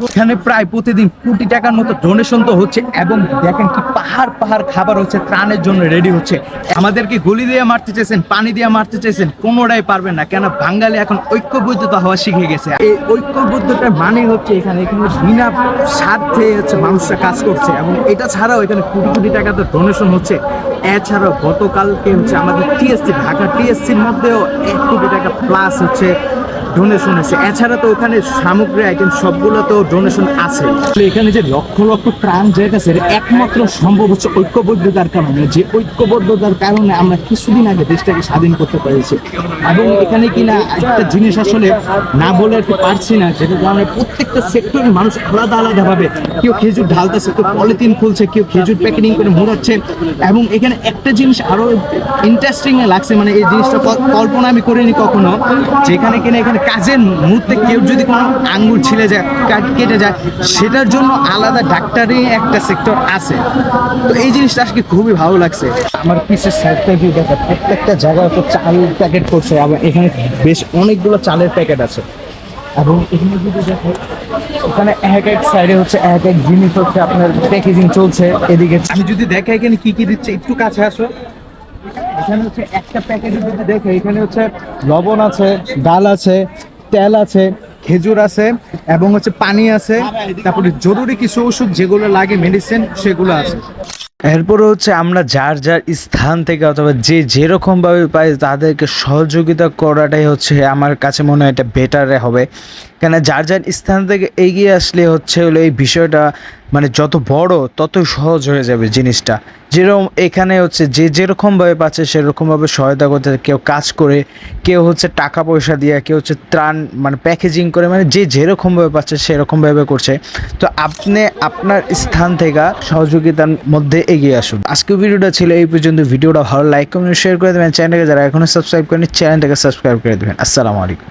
এখানে প্রায় প্রতিদিন কোটি টাকার মতো ডোনেশন তো হচ্ছে, এবং দেখেন কি পাহাড় পাহাড় খাবার হচ্ছে ত্রাণের জন্য রেডি হচ্ছে। আমাদেরকে গুলি দিয়ে মারতে চাইছেন, পানি দিয়ে মারতে চাইছেন, কোনোটাই পারবেন না, কেন বাঙালি এখন ঐক্যবদ্ধতা হওয়া শিখে গেছে। এই ঐক্যবদ্ধতার মানে হচ্ছে এখানে বিনা স্বার্থে হচ্ছে মানুষরা কাজ করছে, এবং এটা ছাড়াও এখানে কোটি কোটি টাকা তো ডোনেশন হচ্ছে। এছাড়াও গতকালকে হচ্ছে আমাদের টিএসসি ঢাকা টিএসসির মধ্যেও 1 কোটি টাকা প্লাস হচ্ছে ডোনেশন আছে। এছাড়া তো ওখানে সামগ্রী আইটেম সবগুলো তো ডোনেশন আছে। এখানে যে লক্ষ লক্ষ প্রাণ যেতেছে একমাত্র সম্ভব হচ্ছে ঐক্যবদ্ধতার কারণে, যে ঐক্যবদ্ধতার কারণে আমরা কিছুদিন আগে দেশটাকে স্বাধীন করতে পেরেছি। এবং এখানে কিনা একটা জিনিস আসলে না বলে আর পারছি না, যেটা কারণে প্রত্যেকটা সেক্টরের মানুষ আলাদা আলাদা ভাবে, কেউ খেজুর ঢালতেছে, কেউ পলিথিন খুলছে, কেউ খেজুর প্যাকেটিং করে মোড়াচ্ছে। এবং এখানে একটা জিনিস আরো ইন্টারেস্টিং লাগছে, মানে এই জিনিসটা কল্পনা আমি করিনি কখনো, যেখানে কিনা এখানে কাজের মুহূর্তে কেউ যদি কোনো আঙ্গুল ছিলে যায়, কেটে যায়, সেটার জন্য আলাদা ডাক্তারি একটা সেক্টর আছে। তো এই জিনিসটা আজকে খুবই ভালো লাগছে। আমার পিসের সাইডটা ভিউ দেখা, প্রত্যেকটা জায়গায় তো চাল প্যাকেট করছে, এবং এখানে বেশ অনেকগুলো চালের প্যাকেট আছে। এবং এখানে যদি দেখো, এখানে এক এক সাইডে হচ্ছে এক এক জিনিস হচ্ছে আপনার প্যাকেজিং চলছে। এদিকে আমি যদি দেখা এখানে কি কি দিচ্ছে, একটু কাছে আসো। এখানে হচ্ছে একটা প্যাকেটে যদি দেখে, এখানে হচ্ছে লবণ আছে, ডাল আছে, তেল আছে, খেজুর আছে, এবং হচ্ছে পানি আছে, তারপরে জরুরি কিছু ওষুধ যেগুলো লাগে মেডিসিন সেগুলো আছে। এরপরে হচ্ছে আমরা যার যার স্থান থেকে অথবা যে যেরকম ভাবে পাই তাদেরকে সহযোগিতা করাটাই হচ্ছে আমার কাছে মনে হয় এটা বেটার হবে। কেন যার যার স্থান থেকে এগিয়ে আসলে হচ্ছে হলো এই বিষয়টা মানে যত বড় ততই সহজ হয়ে যাবে জিনিসটা। যেরকম এখানে হচ্ছে যে যেরকমভাবে পাচ্ছে সেরকমভাবে সহায়তা করতে, কেউ কাজ করে, কেউ হচ্ছে টাকা পয়সা দিয়ে, কেউ হচ্ছে ত্রাণ মানে প্যাকেজিং করে, মানে যে যেরকমভাবে পাচ্ছে সেরকমভাবে করছে। তো আপনি আপনার স্থান থেকে সহযোগিতার মধ্যে এগিয়ে আসুন। আজকের ভিডিওটা ছিল এই পর্যন্ত। ভিডিওটা ভালো লাইক কমেন্ট শেয়ার করে দেবেন। চ্যানেলটাকে যারা এখনো সাবস্ক্রাইব করেনি চ্যানেলটাকে সাবস্ক্রাইব করে দেবেন। আসসালামু আলাইকুম।